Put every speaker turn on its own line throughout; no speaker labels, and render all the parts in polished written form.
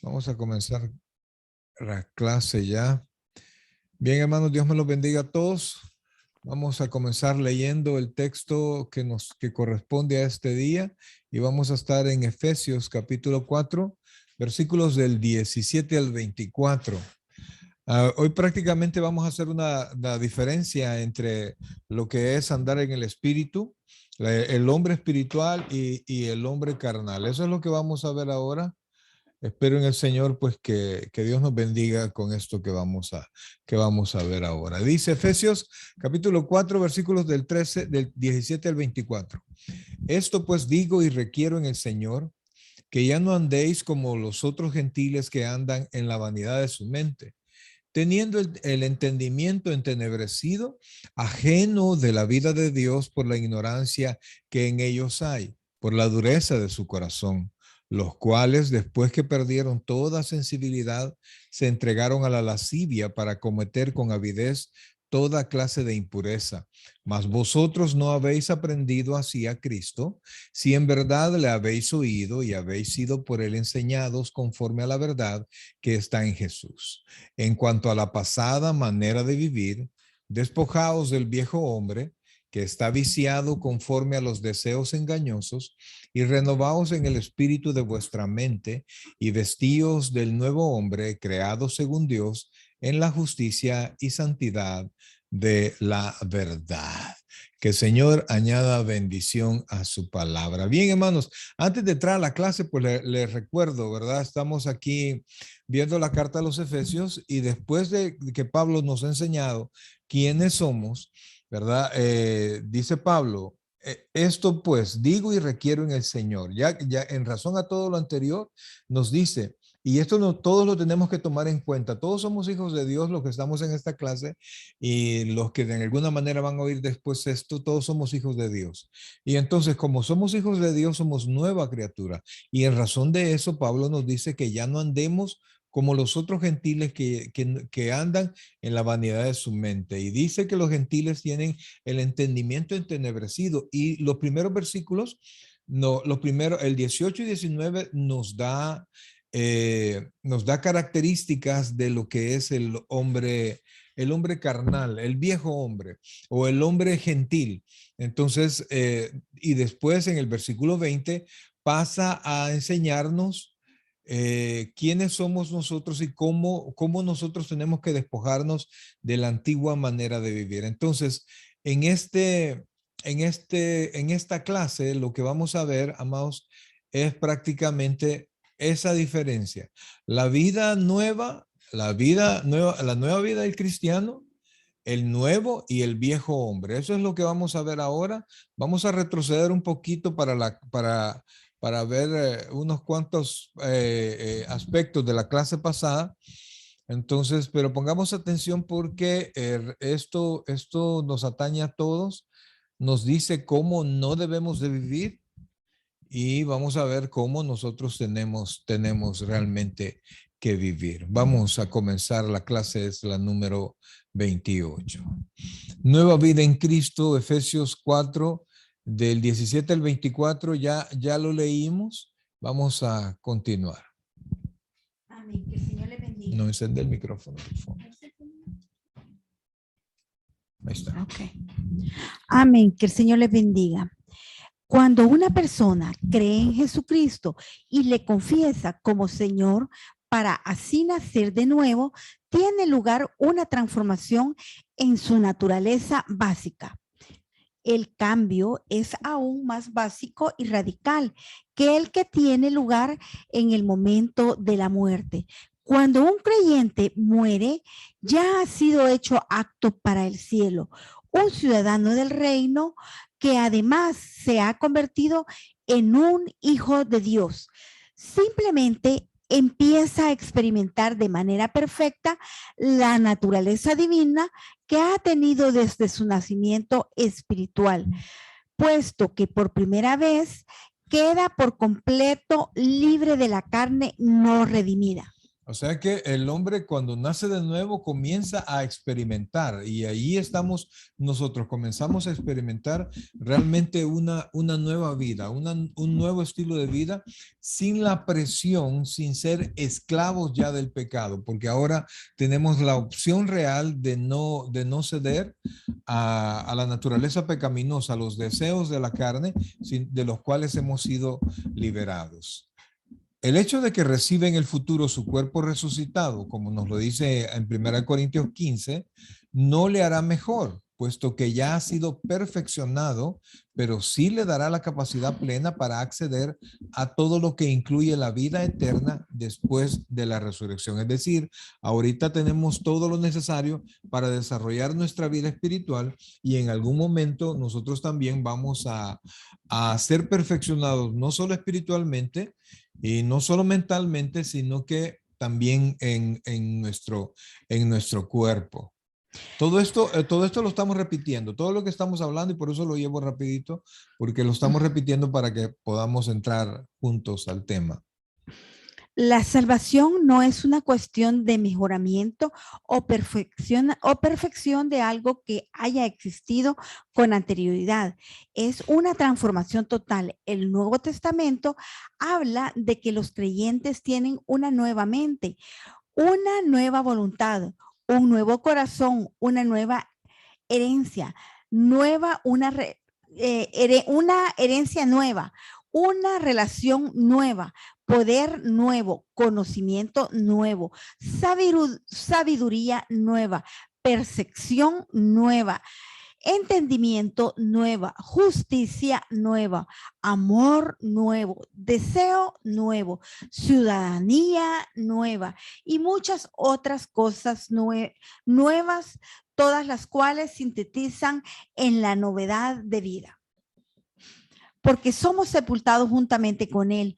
Vamos a comenzar la clase ya. Bien, hermanos, Dios me los bendiga a todos. Vamos a comenzar leyendo el texto que corresponde a este día y vamos a estar en Efesios capítulo 4, versículos del 17 al 24. Hoy prácticamente vamos a hacer la diferencia entre lo que es andar en el espíritu, el hombre espiritual y el hombre carnal. Eso es lo que vamos a ver ahora. Espero en el Señor, pues, que Dios nos bendiga con esto que vamos a ver ahora. Dice Efesios capítulo 4, versículos del 17 al 24. Esto pues digo y requiero en el Señor, que ya no andéis como los otros gentiles que andan en la vanidad de su mente, teniendo el entendimiento entenebrecido, ajeno de la vida de Dios por la ignorancia que en ellos hay, por la dureza de su corazón, los cuales, después que perdieron toda sensibilidad, se entregaron a la lascivia para cometer con avidez toda clase de impureza. Mas vosotros no habéis aprendido así a Cristo, si en verdad le habéis oído y habéis sido por él enseñados conforme a la verdad que está en Jesús. En cuanto a la pasada manera de vivir, despojaos del viejo hombre que está viciado conforme a los deseos engañosos y renovaos en el espíritu de vuestra mente y vestíos del nuevo hombre creado según Dios en la justicia y santidad de la verdad. Que el Señor añada bendición a su palabra. Bien, hermanos, antes de entrar a la clase, pues les recuerdo, ¿verdad? Estamos aquí viendo la carta a los Efesios y después de que Pablo nos ha enseñado quiénes somos, ¿verdad? Dice Pablo, esto pues digo y requiero en el Señor. Ya en razón a todo lo anterior, nos dice, y esto no todos lo tenemos que tomar en cuenta. Todos somos hijos de Dios los que estamos en esta clase y los que de alguna manera van a oír después esto, todos somos hijos de Dios. Y entonces, como somos hijos de Dios, somos nueva criatura. Y en razón de eso, Pablo nos dice que ya no andemos como los otros gentiles que andan en la vanidad de su mente. Y dice que los gentiles tienen el entendimiento entenebrecido. Y los primeros versículos, no, los primeros, el 18 y 19 nos da características de lo que es el hombre carnal, el viejo hombre o el hombre gentil. Entonces, y después en el versículo 20 pasa a enseñarnos quiénes somos nosotros y cómo nosotros tenemos que despojarnos de la antigua manera de vivir. Entonces, en esta clase, lo que vamos a ver, amados, es prácticamente esa diferencia. La vida nueva, la nueva vida del cristiano, el nuevo y el viejo hombre. Eso es lo que vamos a ver ahora. Vamos a retroceder un poquito para ver unos cuantos aspectos de la clase pasada. Entonces, pero pongamos atención porque esto nos atañe a todos, nos dice cómo no debemos de vivir y vamos a ver cómo nosotros tenemos realmente que vivir. Vamos a comenzar, la clase es la número 28. Nueva vida en Cristo, Efesios 4, del 17 al 24, ya lo leímos. Vamos a continuar.
Amén. Que el Señor le bendiga.
No encende el micrófono, por favor. Ahí está.
Okay. Amén. Que el Señor le bendiga. Cuando una persona cree en Jesucristo y le confiesa como Señor para así nacer de nuevo, tiene lugar una transformación en su naturaleza básica. El cambio es aún más básico y radical que el que tiene lugar en el momento de la muerte. Cuando un creyente muere, ya ha sido hecho apto para el cielo, un ciudadano del reino que además se ha convertido en un hijo de Dios. Simplemente empieza a experimentar de manera perfecta la naturaleza divina que ha tenido desde su nacimiento espiritual, puesto que por primera vez queda por completo libre de la carne no redimida.
O sea que el hombre cuando nace de nuevo comienza a experimentar y ahí estamos nosotros, comenzamos a experimentar realmente una nueva vida, un nuevo estilo de vida sin la presión, sin ser esclavos ya del pecado, porque ahora tenemos la opción real de no ceder a la naturaleza pecaminosa, a los deseos de la carne, de los cuales hemos sido liberados. El hecho de que reciba en el futuro su cuerpo resucitado, como nos lo dice en 1 Corintios 15, no le hará mejor, puesto que ya ha sido perfeccionado, pero sí le dará la capacidad plena para acceder a todo lo que incluye la vida eterna después de la resurrección. Es decir, ahorita tenemos todo lo necesario para desarrollar nuestra vida espiritual y en algún momento nosotros también vamos a ser perfeccionados, no solo espiritualmente, y no solo mentalmente, sino que también en nuestro cuerpo. Todo esto lo estamos repitiendo, todo lo que estamos hablando, y por eso lo llevo rapidito, porque lo estamos repitiendo para que podamos entrar juntos al tema.
La salvación no es una cuestión de mejoramiento o perfección de algo que haya existido con anterioridad. Es una transformación total. El Nuevo Testamento habla de que los creyentes tienen una nueva mente, una nueva voluntad, un nuevo corazón, una nueva herencia, una herencia nueva, una relación nueva, poder nuevo, conocimiento nuevo, sabiduría nueva, percepción nueva, entendimiento nueva, justicia nueva, amor nuevo, deseo nuevo, ciudadanía nueva y muchas otras cosas nuevas, todas las cuales sintetizan en la novedad de vida. Porque somos sepultados juntamente con Él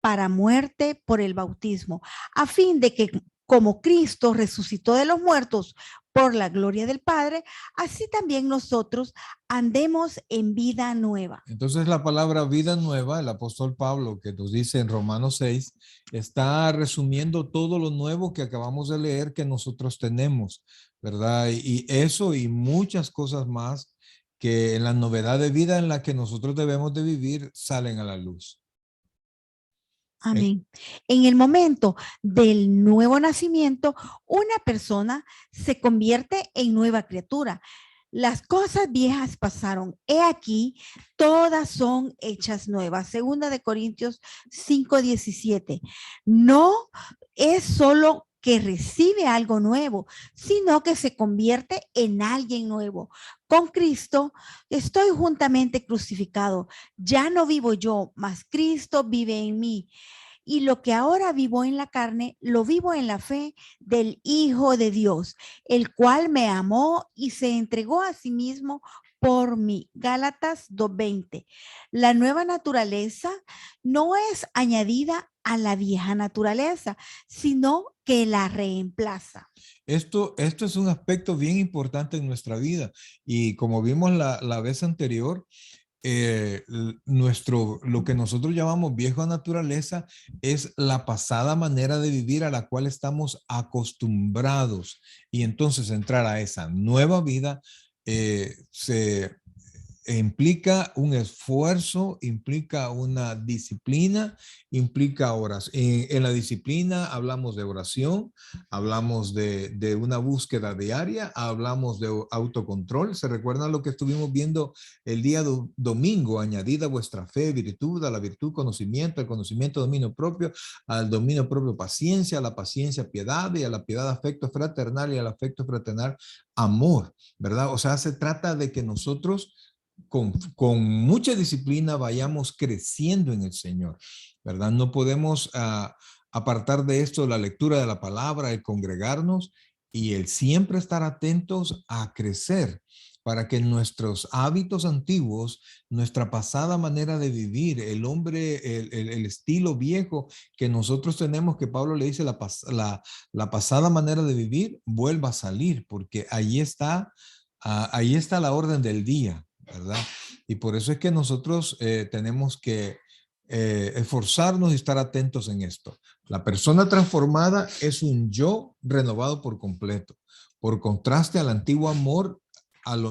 para muerte por el bautismo, a fin de que como Cristo resucitó de los muertos por la gloria del Padre, así también nosotros andemos en vida nueva.
Entonces la palabra vida nueva, el apóstol Pablo que nos dice en Romanos 6, está resumiendo todo lo nuevo que acabamos de leer que nosotros tenemos, ¿verdad? Y eso y muchas cosas más que en la novedad de vida en la que nosotros debemos de vivir salen a la luz.
Amén. En el momento del nuevo nacimiento, una persona se convierte en nueva criatura. Las cosas viejas pasaron. He aquí, todas son hechas nuevas. Segunda de Corintios 5:17. No es solo que recibe algo nuevo, sino que se convierte en alguien nuevo. Con Cristo estoy juntamente crucificado. Ya no vivo yo, mas Cristo vive en mí. Y lo que ahora vivo en la carne, lo vivo en la fe del Hijo de Dios, el cual me amó y se entregó a sí mismo por mí. Gálatas 2:20. La nueva naturaleza no es añadida a la vieja naturaleza, sino que la reemplaza.
Esto es un aspecto bien importante en nuestra vida y como vimos la vez anterior, lo que nosotros llamamos vieja naturaleza es la pasada manera de vivir a la cual estamos acostumbrados y entonces entrar a esa nueva vida se implica un esfuerzo, implica una disciplina, implica horas. En la disciplina hablamos de oración, hablamos de una búsqueda diaria, hablamos de autocontrol. ¿Se recuerdan lo que estuvimos viendo el día domingo? Añadida vuestra fe, virtud, a la virtud conocimiento, al conocimiento dominio propio, al dominio propio paciencia, a la paciencia piedad y a la piedad afecto fraternal y al afecto fraternal amor, ¿verdad? O sea, se trata de que nosotros con mucha disciplina vayamos creciendo en el Señor, ¿verdad? No podemos apartar de esto la lectura de la palabra, el congregarnos y el siempre estar atentos a crecer para que nuestros hábitos antiguos, nuestra pasada manera de vivir, el hombre, el estilo viejo que nosotros tenemos, que Pablo le dice la pasada manera de vivir, vuelva a salir, porque ahí está la orden del día, ¿verdad? Y por eso es que nosotros tenemos que esforzarnos y estar atentos en esto. La persona transformada es un yo renovado por completo. Por contraste al antiguo amor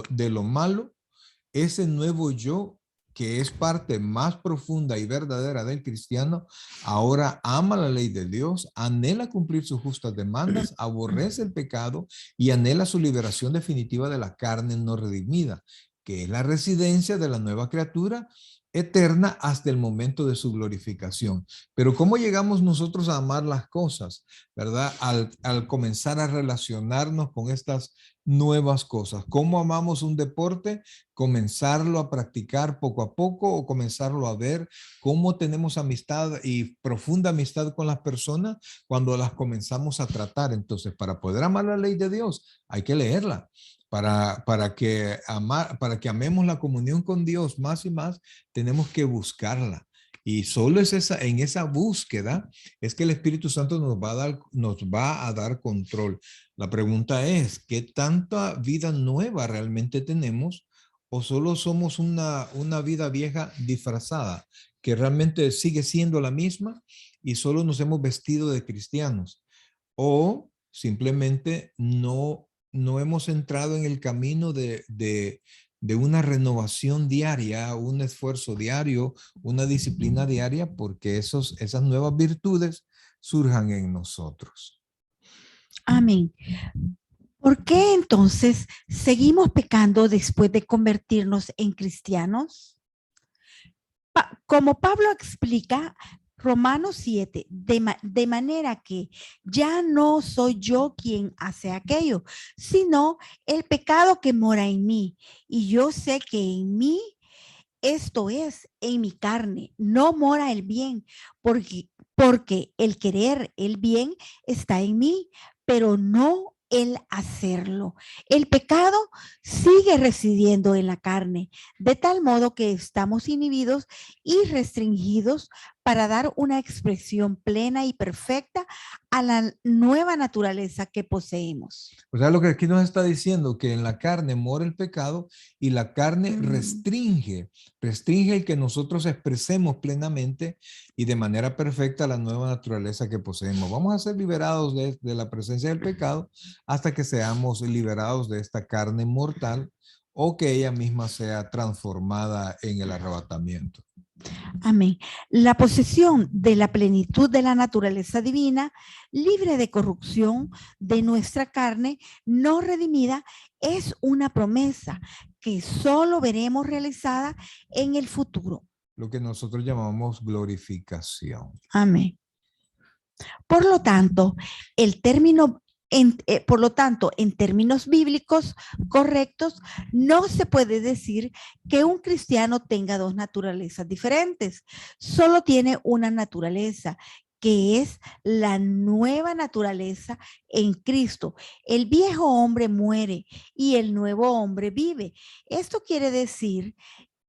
de lo malo, ese nuevo yo, que es parte más profunda y verdadera del cristiano, ahora ama la ley de Dios, anhela cumplir sus justas demandas, aborrece el pecado y anhela su liberación definitiva de la carne no redimida, que es la residencia de la nueva criatura eterna hasta el momento de su glorificación. Pero ¿cómo llegamos nosotros a amar las cosas, verdad? Al comenzar a relacionarnos con estas nuevas cosas. ¿Cómo amamos un deporte? Comenzarlo a practicar poco a poco o comenzarlo a ver cómo tenemos amistad y profunda amistad con las personas cuando las comenzamos a tratar. Entonces, para poder amar la ley de Dios, hay que leerla. Para que amemos la comunión con Dios más y más, tenemos que buscarla. Y solo es en esa búsqueda es que el Espíritu Santo nos va a dar control. La pregunta es, ¿qué tanta vida nueva realmente tenemos? ¿O solo somos una vida vieja disfrazada, que realmente sigue siendo la misma y solo nos hemos vestido de cristianos? ¿O simplemente no hemos entrado en el camino de una renovación diaria, un esfuerzo diario, una disciplina diaria, porque esas nuevas virtudes surjan en nosotros?
Amén. ¿Por qué entonces seguimos pecando después de convertirnos en cristianos? Como Pablo explica, Romanos 7, de manera que ya no soy yo quien hace aquello, sino el pecado que mora en mí. Y yo sé que en mí, esto es, en mi carne, no mora el bien, porque el querer el bien está en mí, pero no el hacerlo. El pecado sigue residiendo en la carne, de tal modo que estamos inhibidos y restringidos para dar una expresión plena y perfecta a la nueva naturaleza que poseemos.
O sea, lo que aquí nos está diciendo, que en la carne mora el pecado y la carne restringe el que nosotros expresemos plenamente y de manera perfecta la nueva naturaleza que poseemos. Vamos a ser liberados de la presencia del pecado hasta que seamos liberados de esta carne mortal o que ella misma sea transformada en el arrebatamiento.
Amén. La posesión de la plenitud de la naturaleza divina, libre de corrupción de nuestra carne no redimida, es una promesa que solo veremos realizada en el futuro.
Lo que nosotros llamamos glorificación.
Amén. Por lo tanto, en términos bíblicos correctos, no se puede decir que un cristiano tenga dos naturalezas diferentes. Solo tiene una naturaleza, que es la nueva naturaleza en Cristo. El viejo hombre muere y el nuevo hombre vive. Esto quiere decir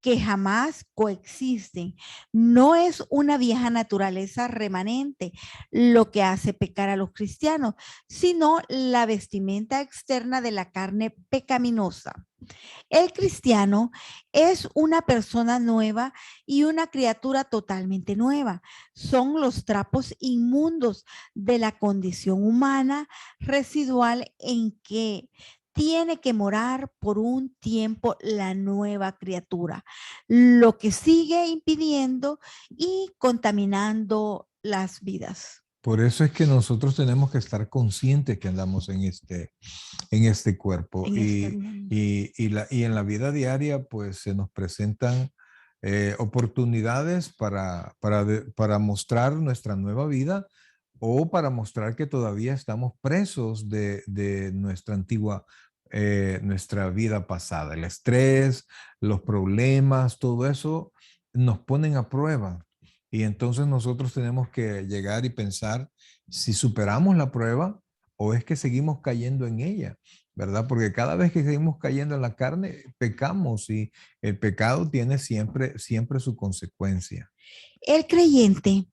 que jamás coexisten. No es una vieja naturaleza remanente lo que hace pecar a los cristianos, sino la vestimenta externa de la carne pecaminosa. El cristiano es una persona nueva y una criatura totalmente nueva. Son los trapos inmundos de la condición humana residual en que tiene que morar por un tiempo la nueva criatura, lo que sigue impidiendo y contaminando las vidas.
Por eso es que nosotros tenemos que estar conscientes que andamos en este cuerpo y en la vida diaria pues se nos presentan oportunidades para mostrar nuestra nueva vida o para mostrar que todavía estamos presos de nuestra vida pasada. El estrés, los problemas, todo eso nos ponen a prueba. Y entonces nosotros tenemos que llegar y pensar si superamos la prueba o es que seguimos cayendo en ella, ¿verdad? Porque cada vez que seguimos cayendo en la carne, pecamos y el pecado tiene siempre su consecuencia.
El creyente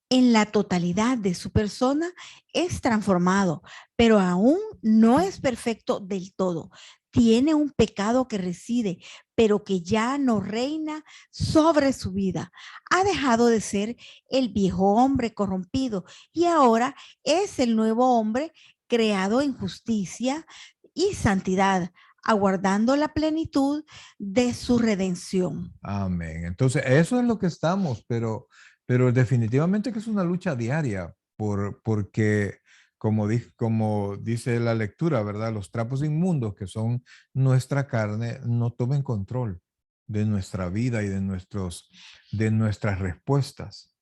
en la totalidad de su persona es transformado, pero aún no es perfecto del todo. tiene un pecado que reside, pero que ya no reina sobre su vida. Ha dejado de ser el viejo hombre corrompido y ahora es el nuevo hombre creado en justicia y santidad, aguardando la plenitud de su redención.
Amén. Entonces, eso es lo que estamos, pero definitivamente que es una lucha diaria, porque como dice la lectura, ¿verdad? Los trapos inmundos que son nuestra carne no tomen control de nuestra vida y de nuestras respuestas.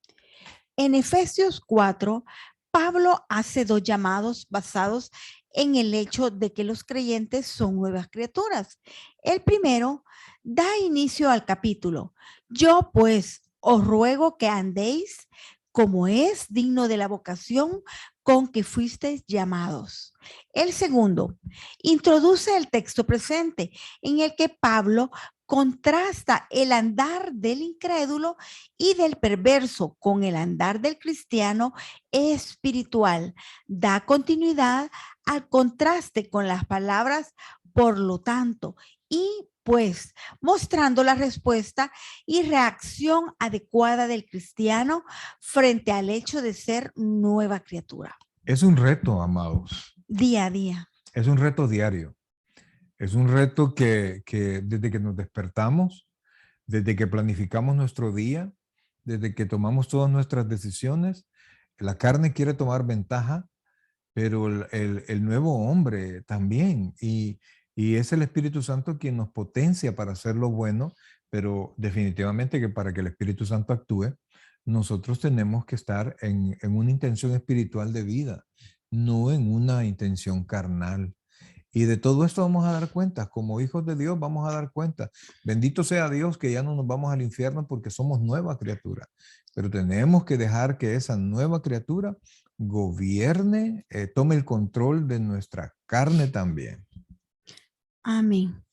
En Efesios 4, Pablo hace dos llamados basados en el hecho de que los creyentes son nuevas criaturas. El primero da inicio al capítulo. Yo pues os ruego que andéis como es digno de la vocación con que fuisteis llamados. El segundo introduce el texto presente en el que Pablo contrasta el andar del incrédulo y del perverso con el andar del cristiano espiritual. Da continuidad al contraste con las palabras por lo tanto y pues mostrando la respuesta y reacción adecuada del cristiano frente al hecho de ser nueva criatura.
Es un reto, amados.
Día a día.
Es un reto diario. Es un reto que desde que nos despertamos, desde que planificamos nuestro día, desde que tomamos todas nuestras decisiones, la carne quiere tomar ventaja, pero el nuevo hombre también. Y es el Espíritu Santo quien nos potencia para hacer lo bueno, pero definitivamente que para que el Espíritu Santo actúe, nosotros tenemos que estar en una intención espiritual de vida, no en una intención carnal. Y de todo esto vamos a dar cuenta, como hijos de Dios vamos a dar cuenta. Bendito sea Dios que ya no nos vamos al infierno porque somos nueva criatura. Pero tenemos que dejar que esa nueva criatura gobierne, tome el control de nuestra carne también.
Amén.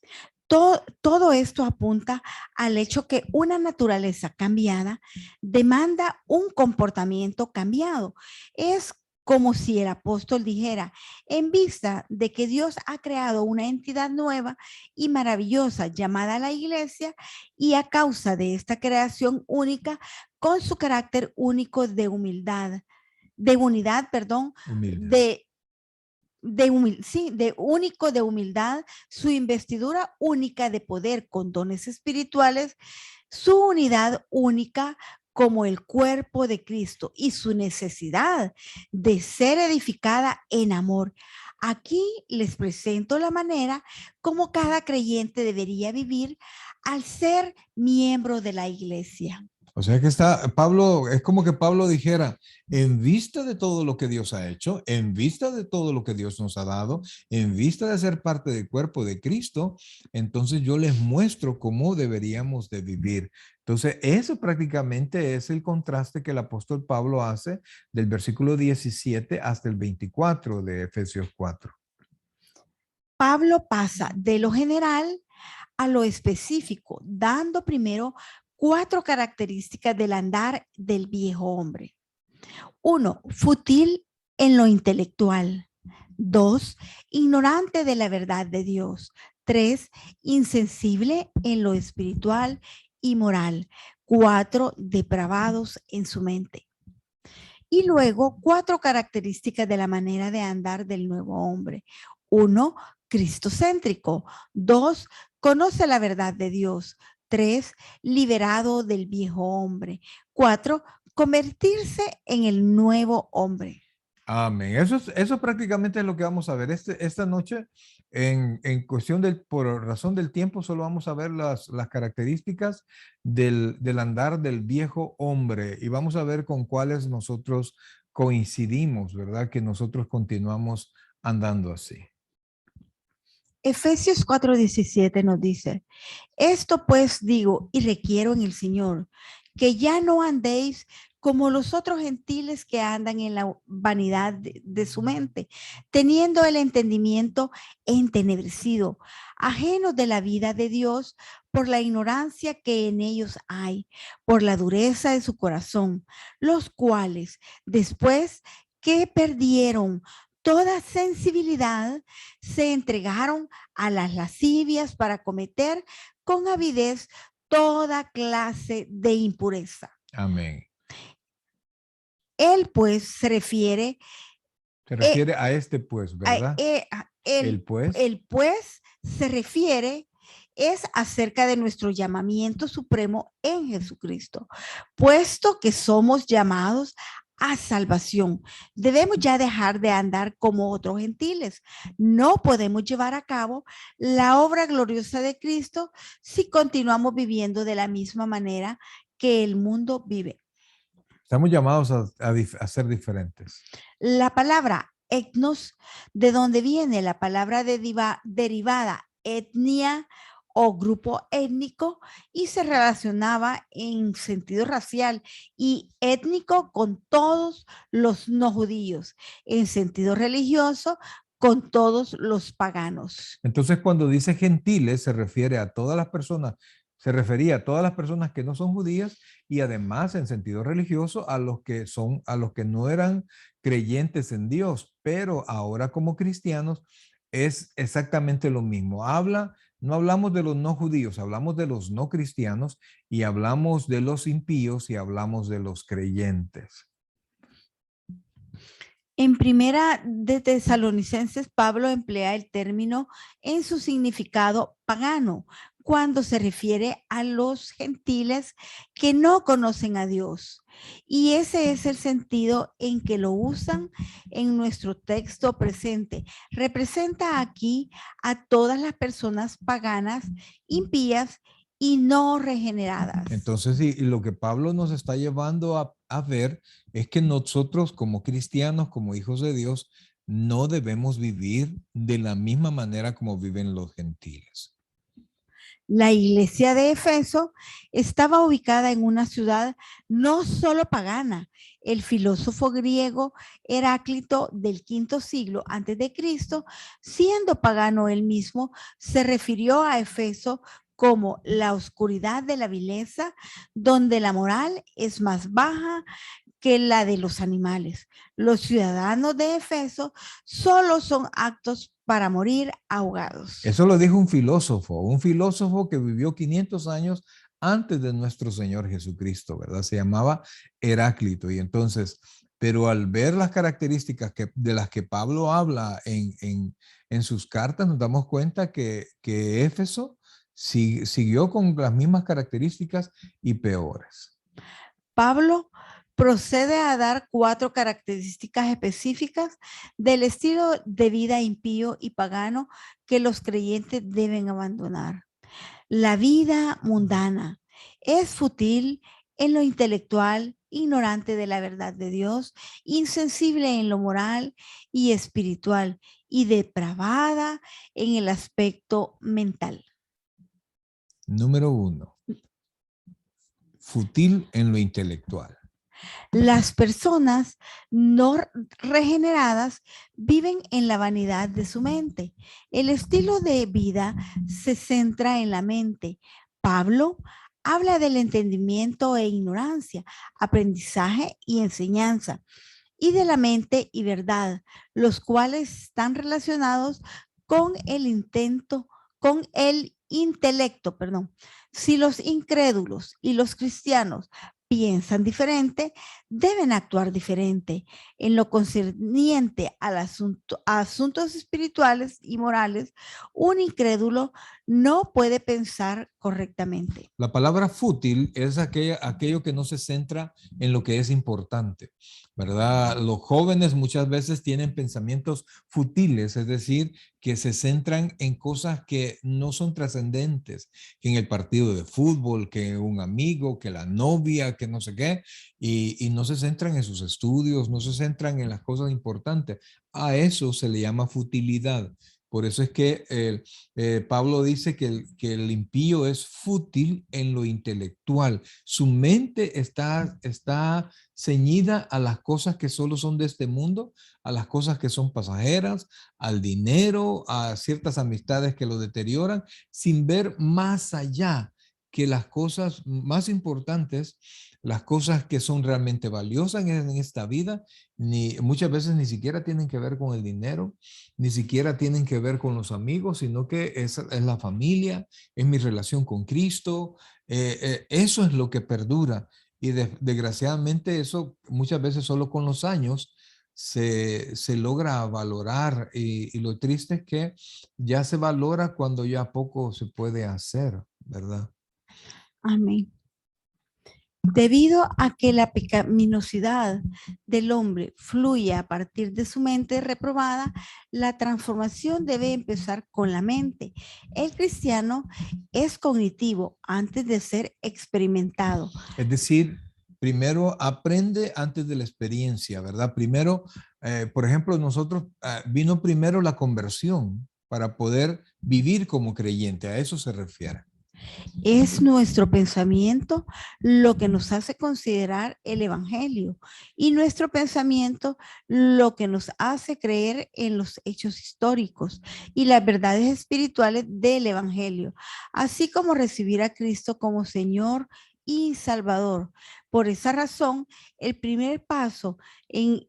Todo esto apunta al hecho que una naturaleza cambiada demanda un comportamiento cambiado. Es como si el apóstol dijera, en vista de que Dios ha creado una entidad nueva y maravillosa llamada la iglesia, y a causa de esta creación única, con su carácter único de humildad, de unidad, perdón,
Humilde.
de único de humildad, su investidura única de poder con dones espirituales, su unidad única como el cuerpo de Cristo y su necesidad de ser edificada en amor. Aquí les presento la manera como cada creyente debería vivir al ser miembro de la iglesia.
O sea que Pablo, es como que Pablo dijera, en vista de todo lo que Dios ha hecho, en vista de todo lo que Dios nos ha dado, en vista de ser parte del cuerpo de Cristo, entonces yo les muestro cómo deberíamos de vivir. Entonces, eso prácticamente es el contraste que el apóstol Pablo hace del versículo 17 hasta el 24 de Efesios 4.
Pablo pasa de lo general a lo específico, dando primero 4 características del andar del viejo hombre. 1, fútil en lo intelectual. 2, ignorante de la verdad de Dios. 3, insensible en lo espiritual y moral. 4, depravados en su mente. Y luego 4 características de la manera de andar del nuevo hombre. 1, cristocéntrico. 2, conoce la verdad de Dios. 3, liberado del viejo hombre. 4, convertirse en el nuevo hombre.
Amén. Eso prácticamente es lo que vamos a ver. Esta noche, en cuestión por razón del tiempo, solo vamos a ver las características del andar del viejo hombre y vamos a ver con cuáles nosotros coincidimos, ¿verdad? Que nosotros continuamos andando así.
Efesios 4:17 nos dice, esto pues digo y requiero en el Señor, que ya no andéis como los otros gentiles que andan en la vanidad de su mente, teniendo el entendimiento entenebrecido, ajenos de la vida de Dios por la ignorancia que en ellos hay, por la dureza de su corazón, los cuales después que perdieron toda sensibilidad, se entregaron a las lascivias para cometer con avidez toda clase de impureza.
Amén.
Él, pues, se refiere
Se refiere a este pues, ¿verdad? El pues.
el pues se refiere es acerca de nuestro llamamiento supremo en Jesucristo, puesto que somos llamados a salvación. Debemos ya dejar de andar como otros gentiles. No podemos llevar a cabo la obra gloriosa de Cristo si continuamos viviendo de la misma manera que el mundo vive.
Estamos llamados a ser diferentes.
La palabra etnos, de donde viene la palabra derivada etnia o grupo étnico, y se relacionaba en sentido racial, y étnico con todos los no judíos, en sentido religioso con todos los paganos.
Entonces, cuando dice gentiles, se refiere a todas las personas, se refería a todas las personas que no son judías, y además en sentido religioso a los que no eran creyentes en Dios, pero ahora como cristianos es exactamente lo mismo. No hablamos de los no judíos, hablamos de los no cristianos, y hablamos de los impíos, y hablamos de los creyentes.
En Primera de Tesalonicenses, Pablo emplea el término en su significado pagano, cuando se refiere a los gentiles que no conocen a Dios. Y ese es el sentido en que lo usan en nuestro texto presente. Representa aquí a todas las personas paganas, impías y no regeneradas.
Entonces, y lo que Pablo nos está llevando a ver es que nosotros como cristianos, como hijos de Dios, no debemos vivir de la misma manera como viven los gentiles.
La iglesia de Efeso estaba ubicada en una ciudad no solo pagana. El filósofo griego Heráclito del V siglo antes de Cristo, siendo pagano él mismo, se refirió a Efeso como la oscuridad de la vileza, donde la moral es más baja que la de los animales. Los ciudadanos de Efeso solo son aptos para morir ahogados.
Eso lo dijo un filósofo que vivió 500 años antes de nuestro Señor Jesucristo, ¿verdad? Se llamaba Heráclito. Y entonces, pero al ver las características de las que Pablo habla en sus cartas, nos damos cuenta que Éfeso siguió con las mismas características y peores.
Pablo procede a dar 4 características específicas del estilo de vida impío y pagano que los creyentes deben abandonar. La vida mundana es fútil en lo intelectual, ignorante de la verdad de Dios, insensible en lo moral y espiritual, y depravada en el aspecto mental.
Número 1. Fútil en lo intelectual.
Las personas no regeneradas viven en la vanidad de su mente. El estilo de vida se centra en la mente. Pablo habla del entendimiento e ignorancia, aprendizaje y enseñanza, y de la mente y verdad, los cuales están relacionados con el intelecto. Si los incrédulos y los cristianos piensan diferente, deben actuar diferente. En lo concerniente a asuntos espirituales y morales, un incrédulo no puede pensar correctamente.
La palabra fútil es aquello que no se centra en lo que es importante, ¿verdad? Los jóvenes muchas veces tienen pensamientos futiles, es decir, que se centran en cosas que no son trascendentes, que en el partido de fútbol, que un amigo, que la novia, que no sé qué, y no se centran en sus estudios, no se centran en las cosas importantes. A eso se le llama futilidad. Por eso es que Pablo dice que el impío es fútil en lo intelectual. Su mente está ceñida a las cosas que solo son de este mundo, a las cosas que son pasajeras, al dinero, a ciertas amistades que lo deterioran, sin ver más allá que las cosas más importantes, las cosas que son realmente valiosas en esta vida, muchas veces ni siquiera tienen que ver con el dinero, ni siquiera tienen que ver con los amigos, sino que es la familia, es mi relación con Cristo. Eso es lo que perdura. Y desgraciadamente eso muchas veces solo con los años se logra valorar, y lo triste es que ya se valora cuando ya poco se puede hacer, ¿verdad?
Amén. Debido a que la pecaminosidad del hombre fluye a partir de su mente reprobada, la transformación debe empezar con la mente. El cristiano es cognitivo antes de ser experimentado.
Es decir, primero aprende antes de la experiencia, ¿verdad? Primero, por ejemplo, nosotros vino primero la conversión para poder vivir como creyente, a eso se refiere.
Es nuestro pensamiento lo que nos hace considerar el evangelio y nuestro pensamiento lo que nos hace creer en los hechos históricos y las verdades espirituales del evangelio, así como recibir a Cristo como Señor y Salvador. Por esa razón, el primer paso en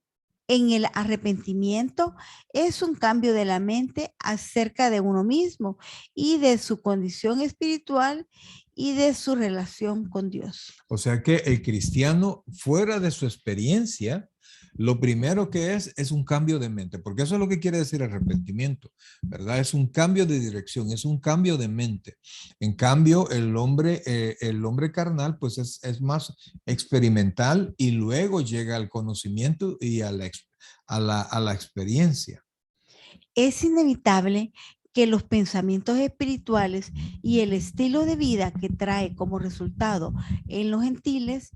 el arrepentimiento es un cambio de la mente acerca de uno mismo y de su condición espiritual y de su relación con Dios.
O sea que el cristiano, fuera de su experiencia, lo primero que es un cambio de mente, porque eso es lo que quiere decir arrepentimiento, ¿verdad? Es un cambio de dirección, es un cambio de mente. En cambio, el hombre carnal, pues es más experimental y luego llega al conocimiento y a la experiencia.
Es inevitable que los pensamientos espirituales y el estilo de vida que trae como resultado en los gentiles,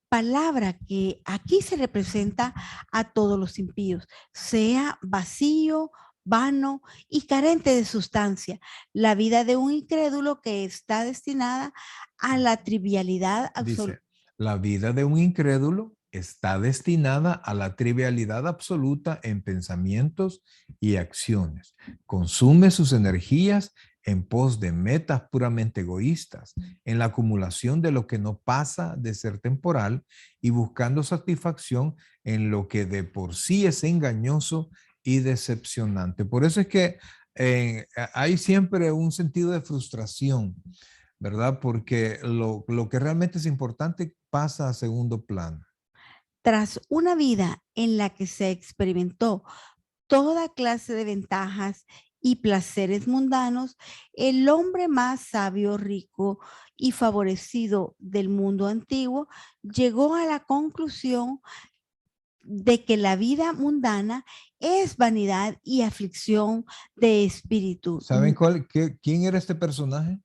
palabra que aquí se representa a todos los impíos, sea vacío, vano y carente de sustancia. La vida de un incrédulo que está destinada a la trivialidad absoluta.
Dice, la vida de un incrédulo está destinada a la trivialidad absoluta en pensamientos y acciones. Consume sus energías en pos de metas puramente egoístas, en la acumulación de lo que no pasa de ser temporal y buscando satisfacción en lo que de por sí es engañoso y decepcionante. Por eso es que hay siempre un sentido de frustración, ¿verdad? Porque lo que realmente es importante pasa a segundo plano.
Tras una vida en la que se experimentó toda clase de ventajas y placeres mundanos, el hombre más sabio, rico y favorecido del mundo antiguo llegó a la conclusión de que la vida mundana es vanidad y aflicción de espíritu.
¿Saben quién era este personaje?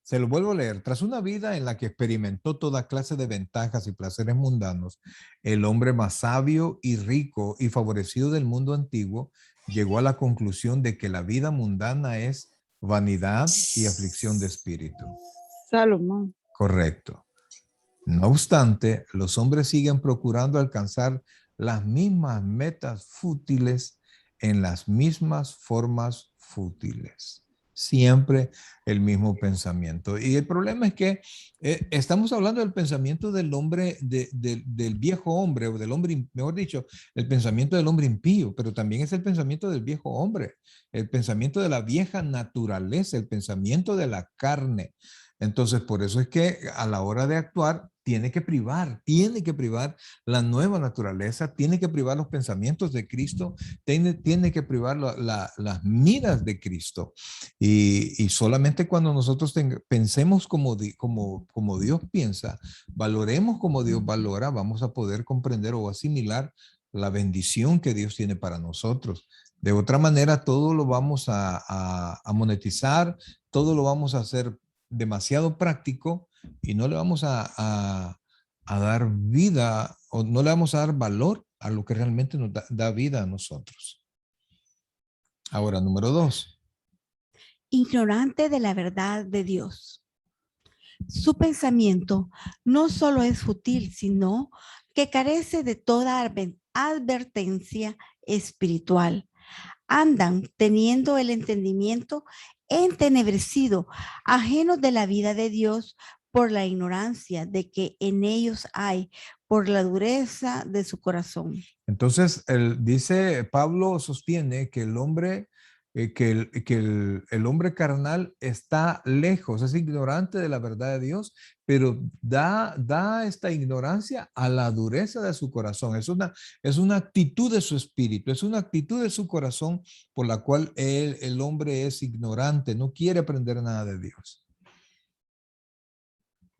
Se lo vuelvo a leer. Tras una vida en la que experimentó toda clase de ventajas y placeres mundanos, el hombre más sabio y rico y favorecido del mundo antiguo llegó a la conclusión de que la vida mundana es vanidad y aflicción de espíritu.
Salomón.
Correcto. No obstante, los hombres siguen procurando alcanzar las mismas metas fútiles en las mismas formas fútiles. Siempre el mismo pensamiento. Y el problema es que estamos hablando del pensamiento del hombre, del viejo hombre, o del hombre, mejor dicho, el pensamiento del hombre impío, pero también es el pensamiento del viejo hombre, el pensamiento de la vieja naturaleza, el pensamiento de la carne. Entonces, por eso es que a la hora de actuar, tiene que privar la nueva naturaleza, tiene que privar los pensamientos de Cristo, tiene que privar las miras de Cristo. Y solamente cuando nosotros pensemos como Dios piensa, valoremos como Dios valora, vamos a poder comprender o asimilar la bendición que Dios tiene para nosotros. De otra manera, todo lo vamos a monetizar, todo lo vamos a hacer demasiado práctico y no le vamos a dar vida o no le vamos a dar valor a lo que realmente nos da vida a nosotros. Ahora, número 2.
Ignorante de la verdad de Dios. Su pensamiento no solo es fútil, sino que carece de toda advertencia espiritual. andan teniendo el entendimiento entenebrecido, ajenos de la vida de Dios por la ignorancia de que en ellos hay, por la dureza de su corazón.
Entonces, dice Pablo sostiene que el hombre, el hombre carnal está lejos, es ignorante de la verdad de Dios, pero da esta ignorancia a la dureza de su corazón. Es una actitud de su espíritu, es una actitud de su corazón por la cual el hombre es ignorante, no quiere aprender nada de Dios.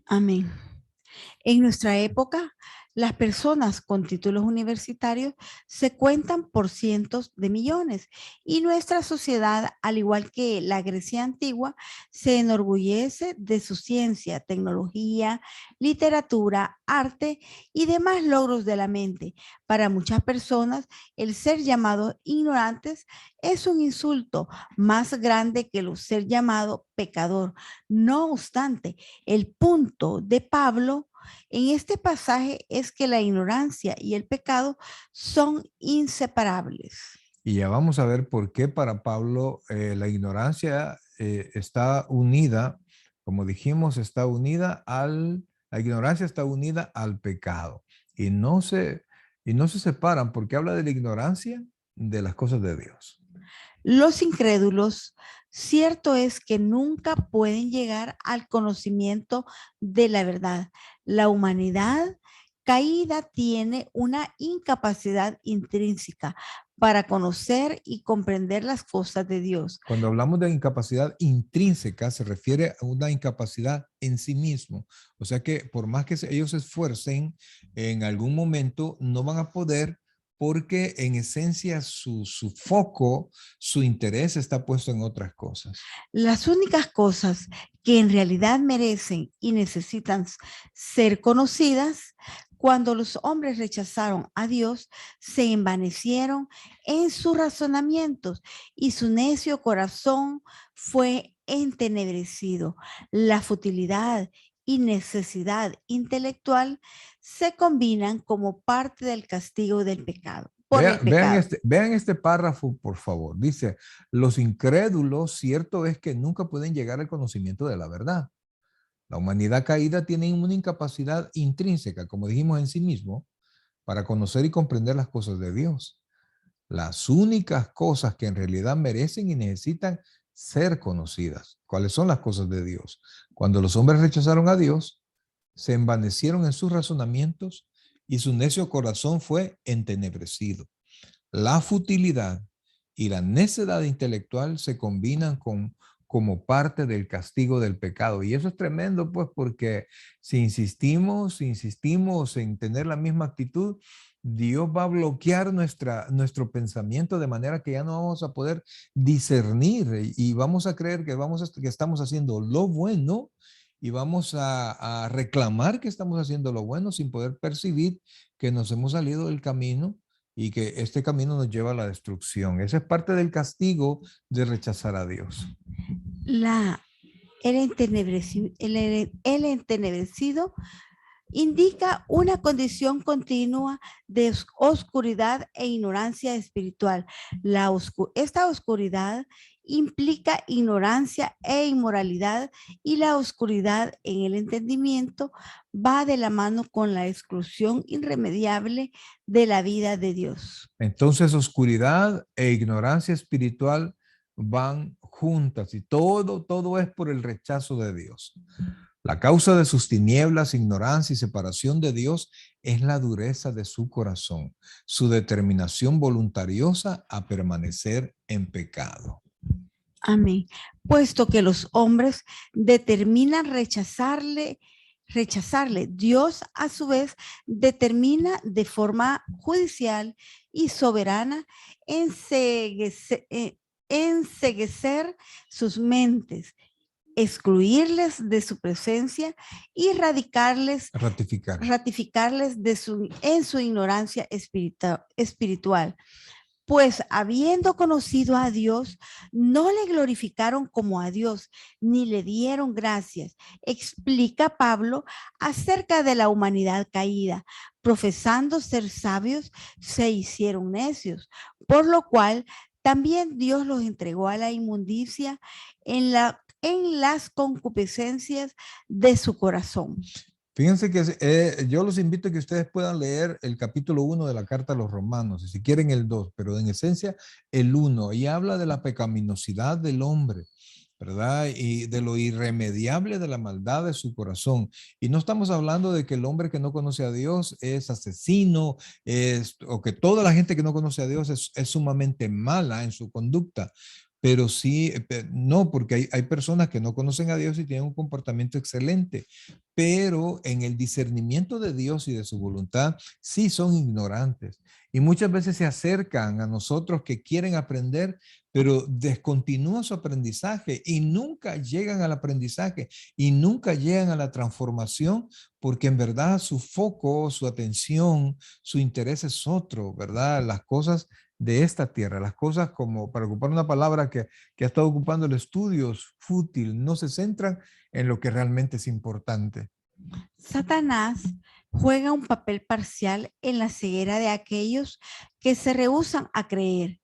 Amén. En nuestra época, las personas con títulos universitarios se cuentan por cientos de millones y nuestra sociedad, al igual que la Grecia antigua, se enorgullece de su ciencia, tecnología, literatura, arte y demás logros de la mente. Para muchas personas, el ser llamados ignorantes es un insulto más grande que el ser llamado pecador. No obstante, el punto de Pablo en este pasaje es que la ignorancia y el pecado son inseparables.
Y ya vamos a ver por qué para Pablo la ignorancia está unida, como dijimos, la ignorancia está unida al pecado y no se separan porque habla de la ignorancia de las cosas de Dios.
Los incrédulos, cierto es que nunca pueden llegar al conocimiento de la verdad. La humanidad caída tiene una incapacidad intrínseca para conocer y comprender las cosas de Dios.
Cuando hablamos de incapacidad intrínseca, se refiere a una incapacidad en sí mismo. O sea que por más que ellos se esfuercen, en algún momento no van a poder porque en esencia su foco, su interés está puesto en otras cosas.
Las únicas cosas que en realidad merecen y necesitan ser conocidas, cuando los hombres rechazaron a Dios, se envanecieron en sus razonamientos y su necio corazón fue entenebrecido. La futilidad y necesidad intelectual se combinan como parte del castigo del pecado.
Vean este párrafo, por favor. Dice, los incrédulos, cierto es que nunca pueden llegar al conocimiento de la verdad. La humanidad caída tiene una incapacidad intrínseca, como dijimos en sí mismo, para conocer y comprender las cosas de Dios. Las únicas cosas que en realidad merecen y necesitan ser conocidas. ¿Cuáles son las cosas de Dios? Cuando los hombres rechazaron a Dios, se envanecieron en sus razonamientos y su necio corazón fue entenebrecido. La futilidad y la necedad intelectual se combinan como parte del castigo del pecado. Y eso es tremendo, pues, porque si insistimos en tener la misma actitud, Dios va a bloquear nuestro pensamiento de manera que ya no vamos a poder discernir y vamos a creer que estamos haciendo lo bueno y vamos a reclamar que estamos haciendo lo bueno sin poder percibir que nos hemos salido del camino y que este camino nos lleva a la destrucción. Ese es parte del castigo de rechazar a Dios.
El entenebrecido indica una condición continua de oscuridad e ignorancia espiritual. Esta oscuridad implica ignorancia e inmoralidad y la oscuridad en el entendimiento va de la mano con la exclusión irremediable de la vida de Dios.
Entonces, oscuridad e ignorancia espiritual van juntas y todo es por el rechazo de Dios. La causa de sus tinieblas, ignorancia y separación de Dios es la dureza de su corazón, su determinación voluntariosa a permanecer en pecado.
Amén. Puesto que los hombres determinan rechazarle, Dios a su vez determina de forma judicial y soberana enceguecer sus mentes, excluirles de su presencia y ratificarles en su ignorancia espiritual. Pues habiendo conocido a Dios, no le glorificaron como a Dios, ni le dieron gracias. Explica Pablo acerca de la humanidad caída. Profesando ser sabios, se hicieron necios, por lo cual También Dios los entregó a la inmundicia en las concupiscencias de su corazón.
Fíjense que yo los invito a que ustedes puedan leer el capítulo 1 de la carta a los romanos, y si quieren el 2, pero en esencia el 1, y habla de la pecaminosidad del hombre, ¿verdad? Y de lo irremediable de la maldad de su corazón. Y no estamos hablando de que el hombre que no conoce a Dios es asesino, o que toda la gente que no conoce a Dios es sumamente mala en su conducta. Pero sí, no, porque hay personas que no conocen a Dios y tienen un comportamiento excelente, pero en el discernimiento de Dios y de su voluntad, sí son ignorantes. Y muchas veces se acercan a nosotros que quieren aprender, pero descontinúan su aprendizaje y nunca llegan al aprendizaje y nunca llegan a la transformación, porque en verdad su foco, su atención, su interés es otro, ¿verdad? Las cosas de esta tierra, las cosas, como para ocupar una palabra que ha estado ocupando el estudio, es fútil, no se centran en lo que realmente es importante.
Satanás juega un papel parcial en la ceguera de aquellos que se rehúsan a creer,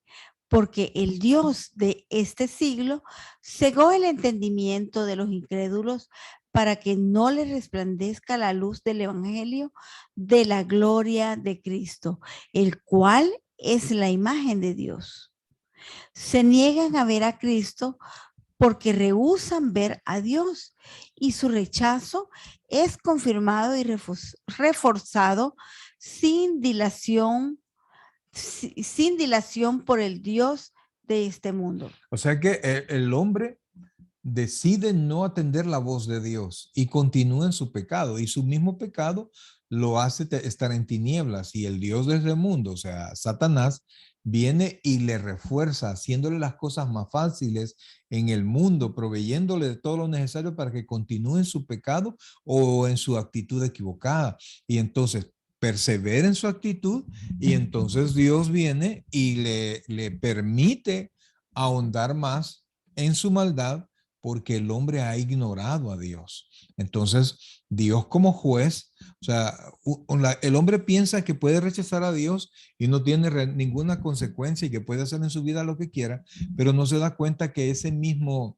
porque el Dios de este siglo cegó el entendimiento de los incrédulos para que no les resplandezca la luz del Evangelio de la gloria de Cristo, el cual es la imagen de Dios. Se niegan a ver a Cristo porque rehúsan ver a Dios, y su rechazo es confirmado y reforzado sin dilación, sin dilación por el Dios de este mundo.
O sea que el hombre decide no atender la voz de Dios y continúa en su pecado, y su mismo pecado lo hace estar en tinieblas, y el Dios de este mundo, o sea, Satanás, viene y le refuerza, haciéndole las cosas más fáciles en el mundo, proveyéndole de todo lo necesario para que continúe en su pecado o en su actitud equivocada. Y entonces persevera en su actitud, y entonces Dios viene y le permite ahondar más en su maldad, porque el hombre ha ignorado a Dios. Entonces, Dios como juez, o sea, el hombre piensa que puede rechazar a Dios y no tiene ninguna consecuencia y que puede hacer en su vida lo que quiera, pero no se da cuenta que esa misma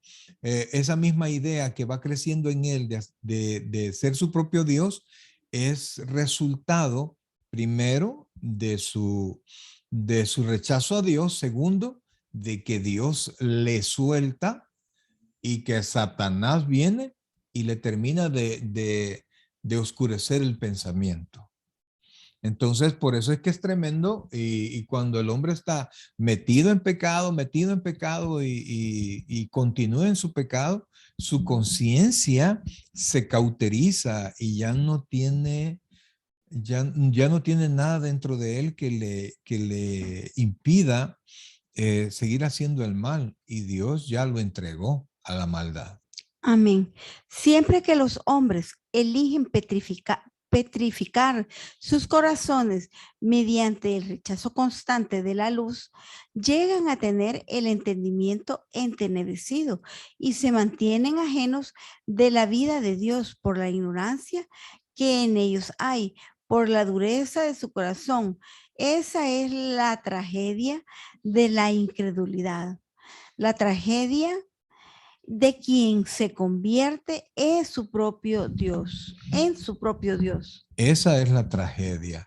idea que va creciendo en él de ser su propio Dios es resultado, primero, de su rechazo a Dios; segundo, de que Dios le suelta, y que Satanás viene y le termina de oscurecer el pensamiento. Entonces, por eso es que es tremendo, y cuando el hombre está metido en pecado y continúa en su pecado, su conciencia se cauteriza y ya no tiene nada dentro de él que le impida seguir haciendo el mal, y Dios ya lo entregó a la maldad.
Amén. Siempre que los hombres eligen petrificar sus corazones mediante el rechazo constante de la luz, llegan a tener el entendimiento entenebrecido y se mantienen ajenos de la vida de Dios por la ignorancia que en ellos hay, por la dureza de su corazón. Esa es la tragedia de la incredulidad. La tragedia de quien se convierte en su propio Dios,
Esa es la tragedia.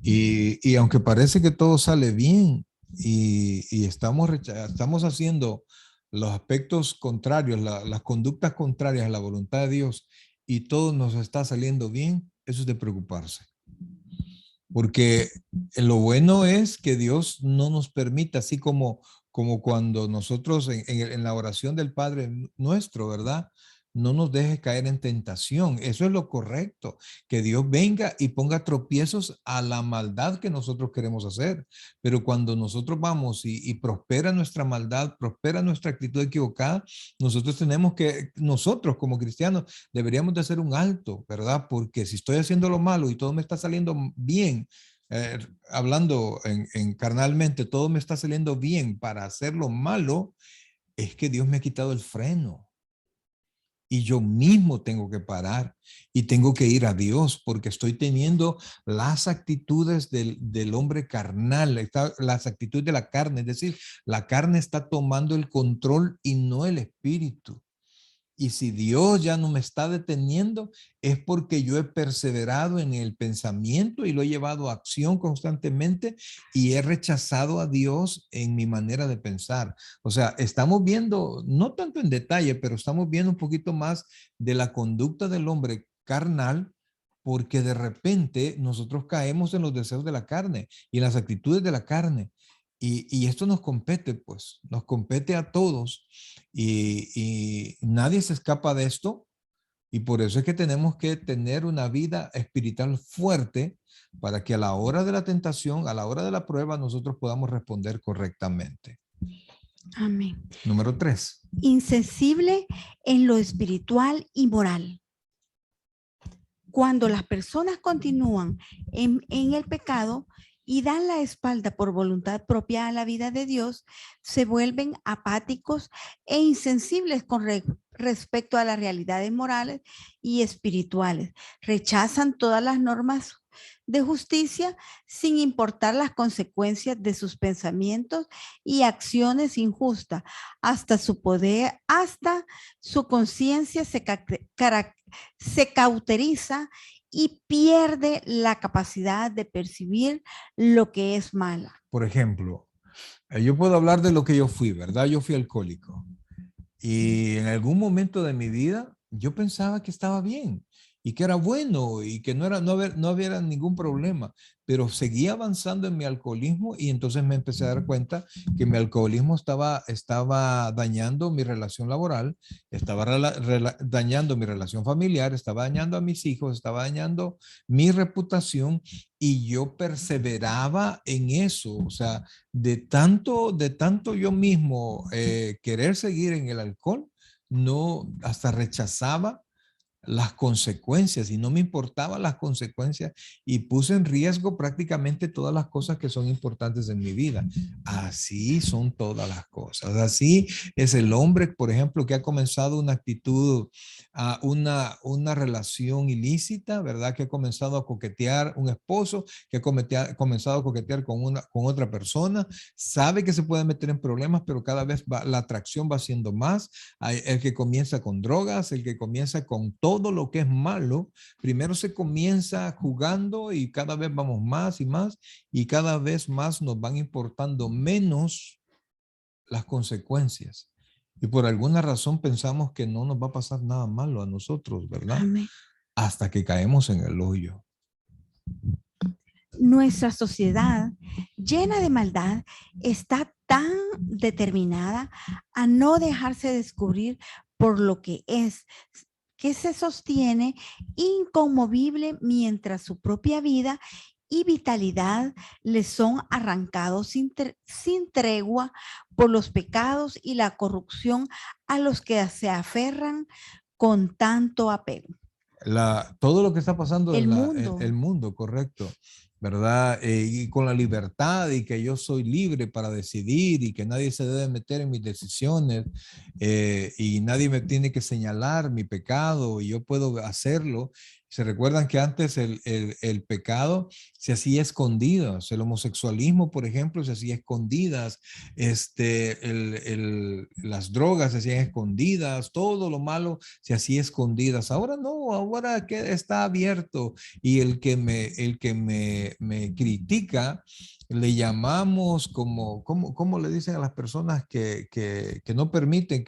Y aunque parece que todo sale bien, y estamos haciendo los aspectos contrarios, las conductas contrarias a la voluntad de Dios, y todo nos está saliendo bien, eso es de preocuparse. Porque lo bueno es que Dios no nos permita, así como cuando nosotros en la oración del Padre nuestro, ¿verdad? No nos deje caer en tentación. Eso es lo correcto, que Dios venga y ponga tropiezos a la maldad que nosotros queremos hacer. Pero cuando nosotros vamos y prospera nuestra maldad, prospera nuestra actitud equivocada, nosotros como cristianos deberíamos de hacer un alto, ¿verdad? Porque si estoy haciendo lo malo y todo me está saliendo bien, hablando carnalmente, todo me está saliendo bien para hacer lo malo, es que Dios me ha quitado el freno. y yo mismo tengo que parar y tengo que ir a Dios porque estoy teniendo las actitudes del hombre carnal, las actitudes de la carne, es decir, la carne está tomando el control y no el espíritu. Y si Dios ya no me está deteniendo, es porque yo he perseverado en el pensamiento y lo he llevado a acción constantemente y he rechazado a Dios en mi manera de pensar. O sea, estamos viendo, no tanto en detalle, pero estamos viendo un poquito más de la conducta del hombre carnal, porque de repente nosotros caemos en los deseos de la carne y en las actitudes de la carne. Y esto nos compete, pues, nos compete a todos y nadie se escapa de esto. Y por eso es que tenemos que tener una vida espiritual fuerte para que a la hora de la tentación, a la hora de la prueba, nosotros podamos responder correctamente.
Amén.
Número 3.
Insensible en lo espiritual y moral. Cuando las personas continúan en el pecado y dan la espalda por voluntad propia a la vida de Dios, se vuelven apáticos e insensibles con respecto a las realidades morales y espirituales. Rechazan todas las normas de justicia sin importar las consecuencias de sus pensamientos y acciones injustas. Hasta su poder, hasta su conciencia se cauteriza y pierde la capacidad de percibir lo que es mala.
Por ejemplo, yo puedo hablar de lo que yo fui, ¿verdad? Yo fui alcohólico. Y en algún momento de mi vida yo pensaba que estaba bien y que era bueno y que no había ningún problema, pero seguía avanzando en mi alcoholismo y entonces me empecé a dar cuenta que mi alcoholismo estaba dañando mi relación laboral, estaba dañando mi relación familiar, estaba dañando a mis hijos, estaba dañando mi reputación y yo perseveraba en eso, o sea, de tanto yo mismo querer seguir en el alcohol, no, hasta rechazaba las consecuencias y no me importaban las consecuencias y puse en riesgo prácticamente todas las cosas que son importantes en mi vida. Así son todas las cosas. Así es el hombre, por ejemplo, que ha comenzado una actitud, una relación ilícita, ¿verdad? Que ha comenzado a coquetear un esposo, que ha comenzado a coquetear con otra persona, sabe que se puede meter en problemas, pero cada vez la atracción va siendo más. Hay el que comienza con drogas, el que comienza con todo lo que es malo, primero se comienza jugando y cada vez vamos más y cada vez más nos van importando menos las consecuencias. Y por alguna razón pensamos que no nos va a pasar nada malo a nosotros, ¿verdad?
Amén.
Hasta que caemos en el hoyo.
Nuestra sociedad llena de maldad está tan determinada a no dejarse descubrir por lo que es, que se sostiene inconmovible mientras su propia vida y vitalidad le son arrancados sin tregua por los pecados y la corrupción a los que se aferran con tanto apego.
Todo lo que está pasando
El
en
mundo.
el mundo, correcto, ¿verdad? Y con la libertad y que yo soy libre para decidir y que nadie se debe meter en mis decisiones y nadie me tiene que señalar mi pecado y yo puedo hacerlo. Se recuerdan que antes el pecado se hacía escondidas, el homosexualismo, por ejemplo, se hacía escondidas, las drogas se hacían escondidas, todo lo malo se hacía escondidas. Ahora no, ahora que está abierto y el que me critica, le llamamos ¿cómo le dicen a las personas que no permiten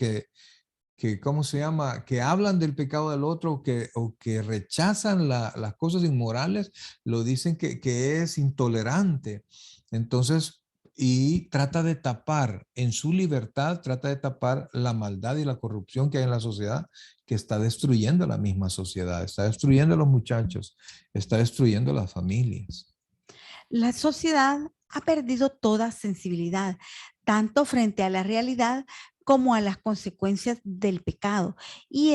¿cómo se llama? Que hablan del pecado del otro o que rechazan las cosas inmorales, lo dicen que es intolerante. Entonces, y trata de tapar, en su libertad, trata de tapar la maldad y la corrupción que hay en la sociedad, que está destruyendo la misma sociedad, está destruyendo a los muchachos, está destruyendo las familias.
La sociedad ha perdido toda sensibilidad, tanto frente a la realidad como a las consecuencias del pecado, y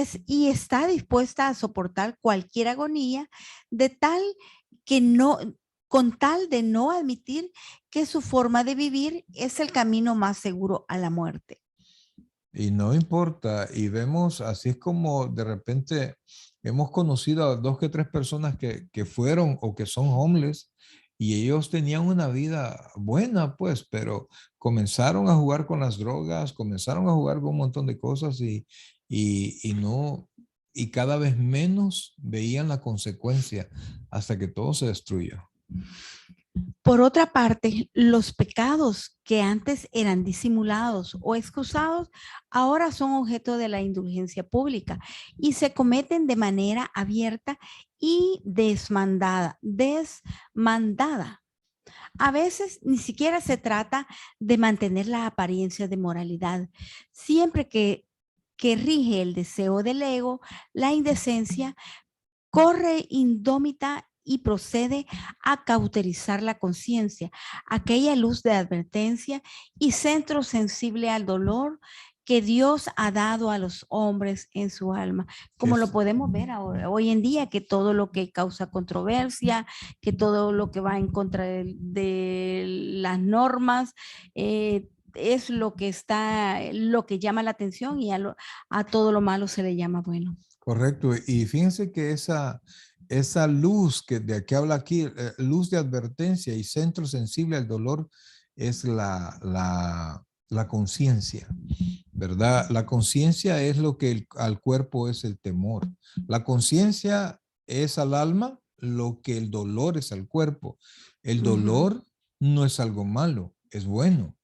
está dispuesta a soportar cualquier agonía de tal que no, con tal de no admitir que su forma de vivir es el camino más seguro a la muerte.
Y no importa, y vemos, así es como de repente hemos conocido a dos que tres personas que fueron o que son homeless y ellos tenían una vida buena, pues, pero comenzaron a jugar con las drogas, comenzaron a jugar con un montón de cosas y no, y cada vez menos veían la consecuencia hasta que todo se destruyó.
Por otra parte, los pecados que antes eran disimulados o excusados, ahora son objeto de la indulgencia pública y se cometen de manera abierta y desmandada. A veces ni siquiera se trata de mantener la apariencia de moralidad, siempre que rige el deseo del ego, la indecencia corre indómita y procede a cauterizar la conciencia, aquella luz de advertencia y centro sensible al dolor que Dios ha dado a los hombres en su alma, como lo podemos ver ahora, hoy en día, que todo lo que causa controversia, que todo lo que va en contra de las normas, es lo que está, lo que llama la atención y a todo lo malo se le llama bueno.
Correcto. Y fíjense que esa luz que de que habla aquí, luz de advertencia y centro sensible al dolor, es la conciencia, ¿verdad? La conciencia es lo que al cuerpo es el temor. La conciencia es al alma lo que el dolor es al cuerpo. El dolor no es algo malo, es bueno.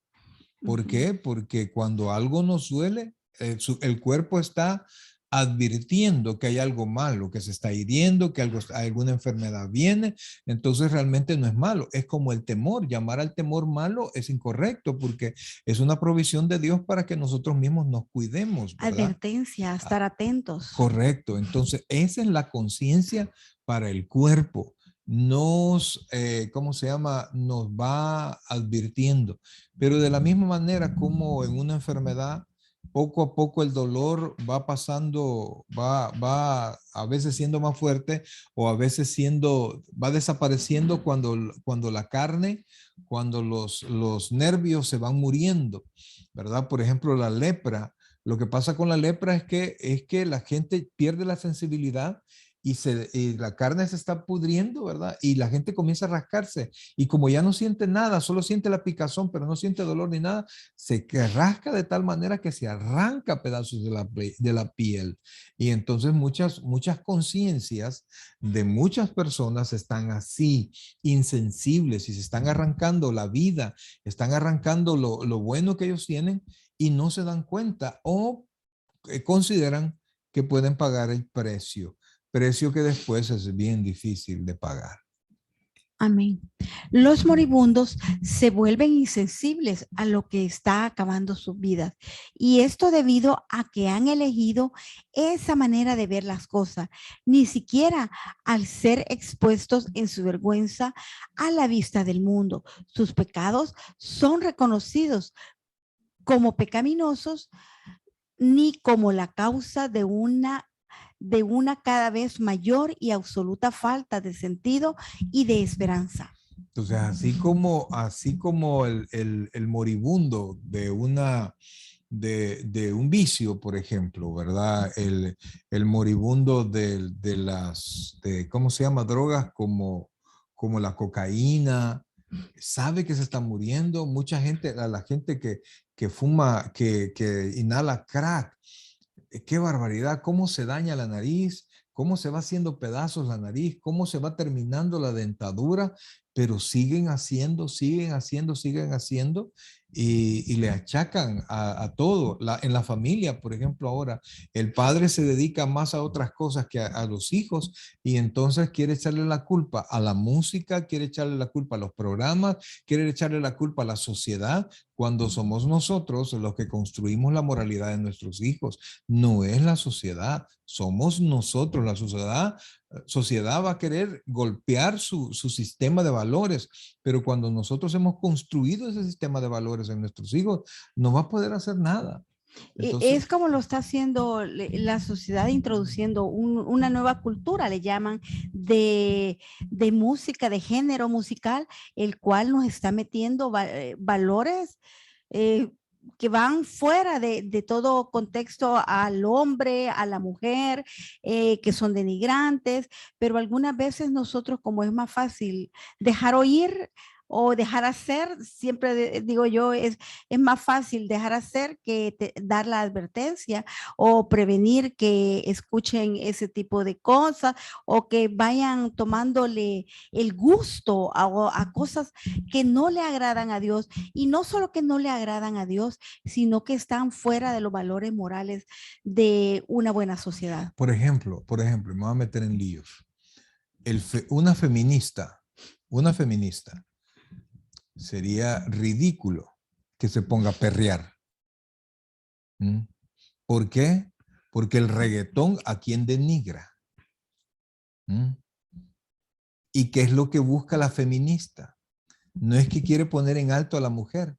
¿Por qué? Porque cuando algo nos duele, el cuerpo está advirtiendo que hay algo malo, que se está hiriendo, que alguna enfermedad viene, entonces realmente no es malo. Es como el temor. Llamar al temor malo es incorrecto porque es una provisión de Dios para que nosotros mismos nos cuidemos, ¿verdad?
Advertencia, estar atentos.
Correcto. Entonces, esa es la conciencia para el cuerpo. Nos, ¿cómo se llama? Nos va advirtiendo. Pero de la misma manera como en una enfermedad, poco a poco el dolor va pasando, va a veces siendo más fuerte o a veces va desapareciendo cuando la carne, cuando los nervios se van muriendo, ¿verdad? Por ejemplo, la lepra. Lo que pasa con la lepra es que la gente pierde la sensibilidad y la carne se está pudriendo, ¿verdad? Y la gente comienza a rascarse. Y como ya no siente nada, solo siente la picazón, pero no siente dolor ni nada, se rasca de tal manera que se arranca pedazos de la piel. Y entonces muchas conciencias de muchas personas están así, insensibles, y se están arrancando la vida, están arrancando lo bueno que ellos tienen y no se dan cuenta o consideran que pueden pagar el precio que después es bien difícil de pagar.
Amén. Los moribundos se vuelven insensibles a lo que está acabando sus vidas. Y esto debido a que han elegido esa manera de ver las cosas, ni siquiera al ser expuestos en su vergüenza a la vista del mundo. Sus pecados son reconocidos como pecaminosos ni como la causa de una cada vez mayor y absoluta falta de sentido y de esperanza.
Entonces, así como el moribundo de un vicio, por ejemplo, ¿verdad? El moribundo ¿cómo se llama? Drogas como la cocaína, sabe que se está muriendo. Mucha gente, la gente que fuma, que inhala crack, qué barbaridad, cómo se daña la nariz, cómo se va haciendo pedazos la nariz, cómo se va terminando la dentadura, pero siguen haciendo, siguen haciendo y le achacan a todo. En la familia, por ejemplo, ahora el padre se dedica más a otras cosas que a los hijos y entonces quiere echarle la culpa a la música, quiere echarle la culpa a los programas, quiere echarle la culpa a la sociedad, cuando somos nosotros los que construimos la moralidad de nuestros hijos. No es la sociedad, somos nosotros. La sociedad va a querer golpear su sistema de valores, pero cuando nosotros hemos construido ese sistema de valores en nuestros hijos, no va a poder hacer nada. Entonces,
es como lo está haciendo la sociedad, introduciendo una nueva cultura, le llaman, de música, de género musical, el cual nos está metiendo valores que van fuera de todo contexto al hombre, a la mujer, que son denigrantes, pero algunas veces nosotros, como es más fácil dejar oír o dejar hacer, siempre digo yo, es más fácil dejar hacer que dar la advertencia o prevenir que escuchen ese tipo de cosas o que vayan tomándole el gusto a cosas que no le agradan a Dios. Y no solo que no le agradan a Dios, sino que están fuera de los valores morales de una buena sociedad.
Por ejemplo, me voy a meter en líos. Una feminista, sería ridículo que se ponga a perrear. ¿Mm? ¿Por qué? Porque el reggaetón a quien denigra. ¿Mm? ¿Y qué es lo que busca la feminista? No es que quiere poner en alto a la mujer,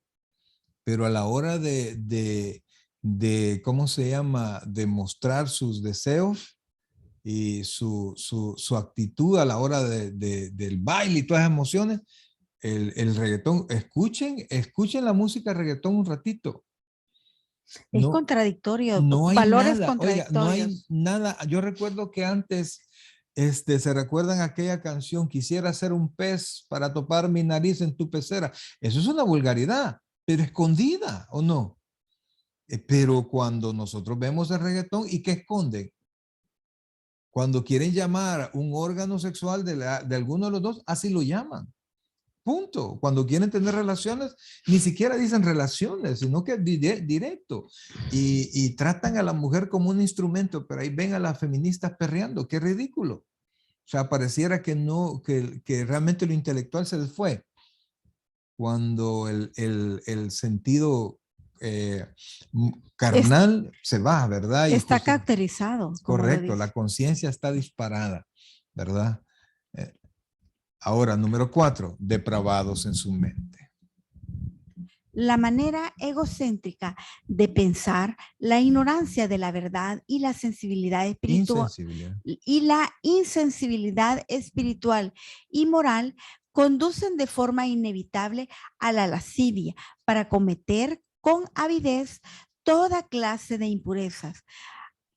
pero a la hora de ¿cómo se llama?, de mostrar sus deseos y su actitud a la hora del baile y todas las emociones, el reggaetón, escuchen la música reggaetón un ratito.
Es
No,
contradictorio,
no hay
valores
nada, oiga, no hay
contradictorios.
nada. Yo recuerdo que antes, se recuerdan aquella canción, quisiera ser un pez para topar mi nariz en tu pecera. Eso es una vulgaridad, pero escondida, ¿o no? Pero cuando nosotros vemos el reggaetón, ¿y qué esconden? Cuando quieren llamar un órgano sexual de alguno de los dos, así lo llaman. Punto. Cuando quieren tener relaciones, ni siquiera dicen relaciones, sino que directo. Y tratan a la mujer como un instrumento, pero ahí ven a las feministas perreando. Qué ridículo. O sea, pareciera que no, que realmente lo intelectual se les fue. Cuando el sentido carnal se va, ¿verdad? Y
Está caracterizado, como lo
correcto,
dice.
la conciencia está disparada, ¿verdad? Eh, Ahora, número 4, depravados en su mente.
La manera egocéntrica de pensar, la ignorancia de la verdad y la sensibilidad espiritual
Insensibilidad.
y la insensibilidad espiritual y moral conducen de forma inevitable a la lascivia para cometer con avidez toda clase de impurezas.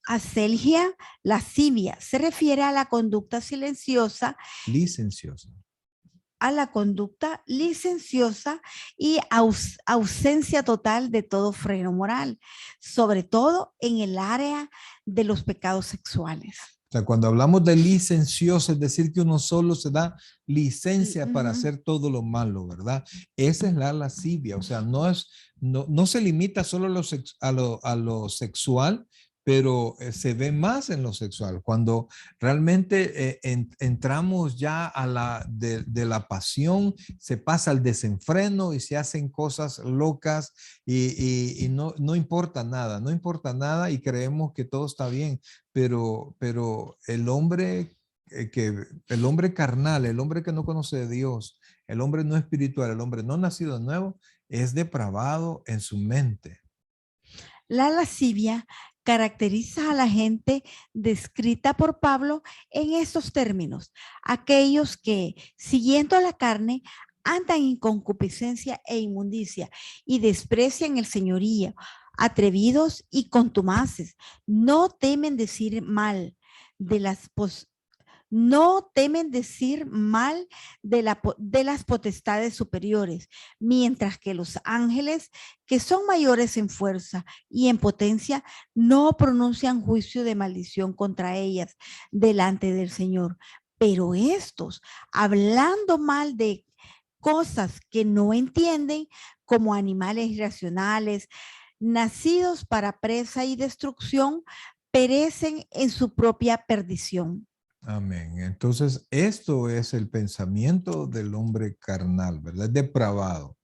Aselgia, lascivia, se refiere a la conducta silenciosa,
Licenciosa.
a la conducta licenciosa y ausencia total de todo freno moral, sobre todo en el área de los pecados sexuales.
O sea, cuando hablamos de licencioso, es decir, que uno solo se da licencia para hacer todo lo malo, ¿verdad? Esa es la lascivia, o sea, no se limita solo a lo sexual, pero se ve más en lo sexual. Cuando realmente entramos ya de la pasión, se pasa al desenfreno y se hacen cosas locas y no importa nada y creemos que todo está bien. Pero el hombre el hombre carnal, el hombre que no conoce de Dios, el hombre no espiritual, el hombre no nacido de nuevo, es depravado en su mente.
La lascivia caracteriza a la gente descrita por Pablo en estos términos: aquellos que, siguiendo la carne, andan en concupiscencia e inmundicia y desprecian el señorío, atrevidos y contumaces, no temen decir mal de las no temen decir mal de las potestades superiores, mientras que los ángeles, que son mayores en fuerza y en potencia, no pronuncian juicio de maldición contra ellas delante del Señor. Pero estos, hablando mal de cosas que no entienden, como animales irracionales, nacidos para presa y destrucción, perecen en su propia perdición.
Amén. Entonces, esto es el pensamiento del hombre carnal, ¿verdad? Depravado.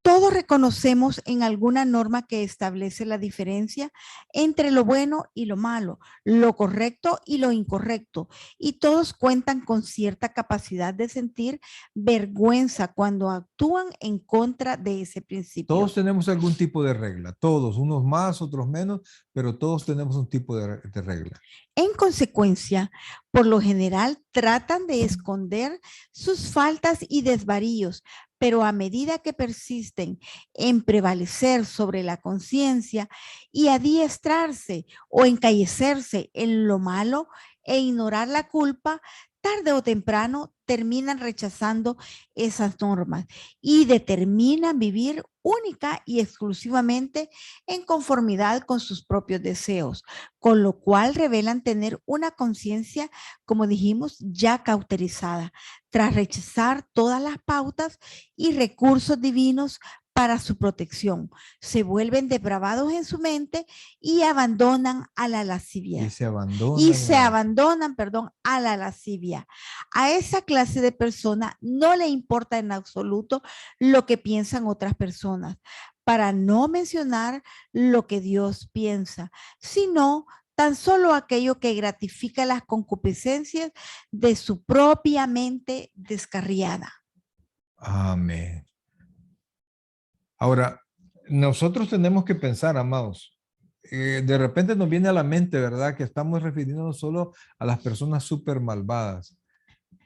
Todos reconocemos en alguna norma que establece la diferencia entre lo bueno y lo malo, lo correcto y lo incorrecto, y todos cuentan con cierta capacidad de sentir vergüenza cuando actúan en contra de ese principio.
Todos tenemos algún tipo de regla, todos, unos más, otros menos, pero todos tenemos un tipo de regla.
En consecuencia, por lo general tratan de esconder sus faltas y desvaríos, pero a medida que persisten en prevalecer sobre la conciencia y adiestrarse o encallecerse en lo malo e ignorar la culpa, tarde o temprano terminan rechazando esas normas y determinan vivir única y exclusivamente en conformidad con sus propios deseos, con lo cual revelan tener una conciencia, como dijimos, ya cauterizada, tras rechazar todas las pautas y recursos divinos para su protección. Se vuelven depravados en su mente y abandonan a la lascivia. Perdón, a la lascivia. A esa clase de persona no le importa en absoluto lo que piensan otras personas, para no mencionar lo que Dios piensa, sino tan solo aquello que gratifica las concupiscencias de su propia mente descarriada.
Amén. Ahora, nosotros tenemos que pensar, amados, de repente nos viene a la mente, ¿verdad? Que estamos refiriéndonos solo a las personas súper malvadas,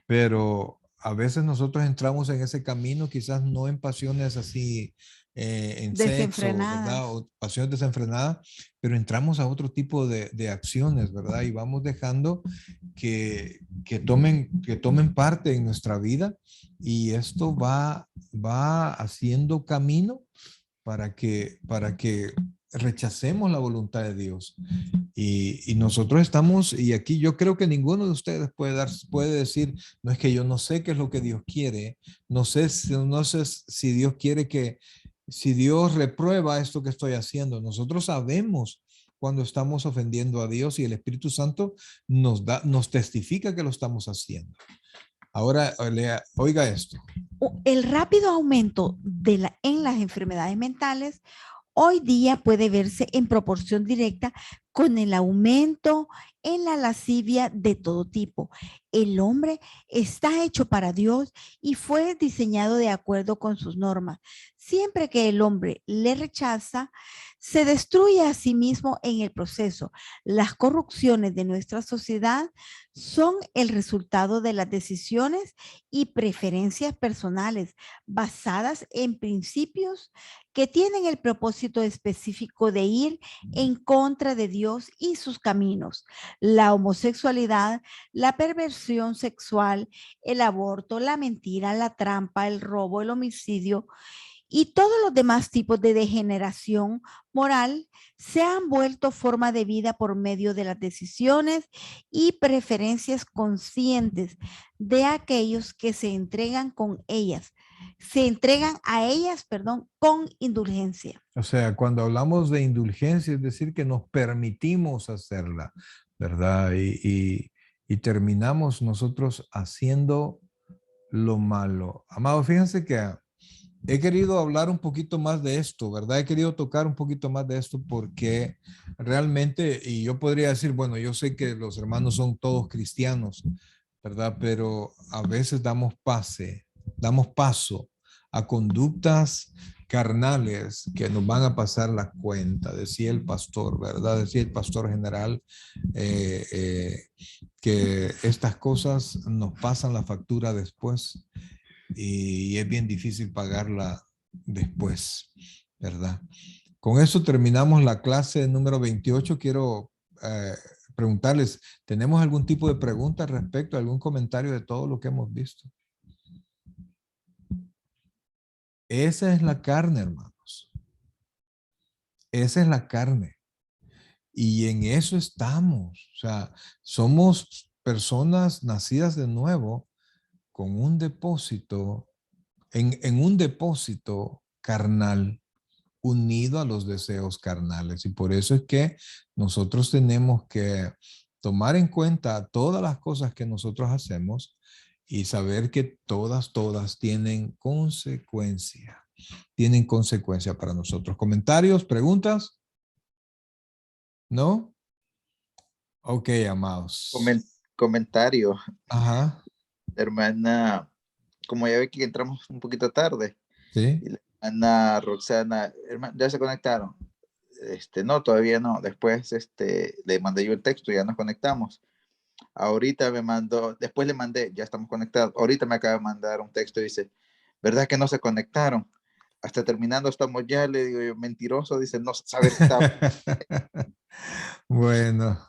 pero a veces nosotros entramos en ese camino, quizás no en pasiones así, en sexo, ¿verdad? O pasiones desenfrenadas, pero entramos a otro tipo de acciones, ¿verdad? Y vamos dejando que tomen parte en nuestra vida y esto va haciendo camino para que rechacemos la voluntad de Dios. Y nosotros estamos, y aquí yo creo que ninguno de ustedes puede decir, no es que yo no sé qué es lo que Dios quiere, no sé si Dios quiere si Dios reprueba esto que estoy haciendo. Nosotros sabemos cuando estamos ofendiendo a Dios y el Espíritu Santo nos testifica que lo estamos haciendo. Ahora, oiga esto.
El rápido aumento en las enfermedades mentales hoy día puede verse en proporción directa con el aumento en la lascivia de todo tipo. El hombre está hecho para Dios y fue diseñado de acuerdo con sus normas. Siempre que el hombre le rechaza, se destruye a sí mismo en el proceso. Las corrupciones de nuestra sociedad son el resultado de las decisiones y preferencias personales basadas en principios que tienen el propósito específico de ir en contra de Dios y sus caminos. La homosexualidad, la perversión sexual, el aborto, la mentira, la trampa, el robo, el homicidio y todos los demás tipos de degeneración moral se han vuelto forma de vida por medio de las decisiones y preferencias conscientes de aquellos que se entregan a ellas, con indulgencia.
O sea, cuando hablamos de indulgencia, es decir, que nos permitimos hacerla, ¿verdad? Y terminamos nosotros haciendo lo malo. Amado, fíjense que he querido hablar un poquito más de esto, ¿verdad? He querido tocar un poquito más de esto porque realmente, y yo podría decir, bueno, yo sé que los hermanos son todos cristianos, ¿verdad? Pero a veces damos paso a conductas carnales que nos van a pasar la cuenta, decía el pastor, ¿verdad? Decía el pastor general que estas cosas nos pasan la factura después y es bien difícil pagarla después, ¿verdad? Con eso terminamos la clase número 28. Quiero preguntarles, ¿tenemos algún tipo de pregunta respecto a algún comentario de todo lo que hemos visto? Esa es la carne, hermanos. Esa es la carne. Y en eso estamos. O sea, somos personas nacidas de nuevo con un depósito, en un depósito carnal unido a los deseos carnales. Y por eso es que nosotros tenemos que tomar en cuenta todas las cosas que nosotros hacemos y saber que todas tienen consecuencia. Tienen consecuencia para nosotros. ¿Comentarios? ¿Preguntas? ¿No? Ok, amados.
Comentario.
Ajá.
Hermana, como ya ve que entramos un poquito tarde.
Sí.
Y la hermana Roxana, hermana, ya se conectaron. no, todavía no. Después le mandé yo el texto, ya nos conectamos. Ahorita me mandó, después le mandé, ya estamos conectados. Ahorita me acaba de mandar un texto y dice, ¿verdad que no se conectaron? Hasta terminando estamos ya, le digo yo, mentiroso, dice, no saber si estaba.
Bueno,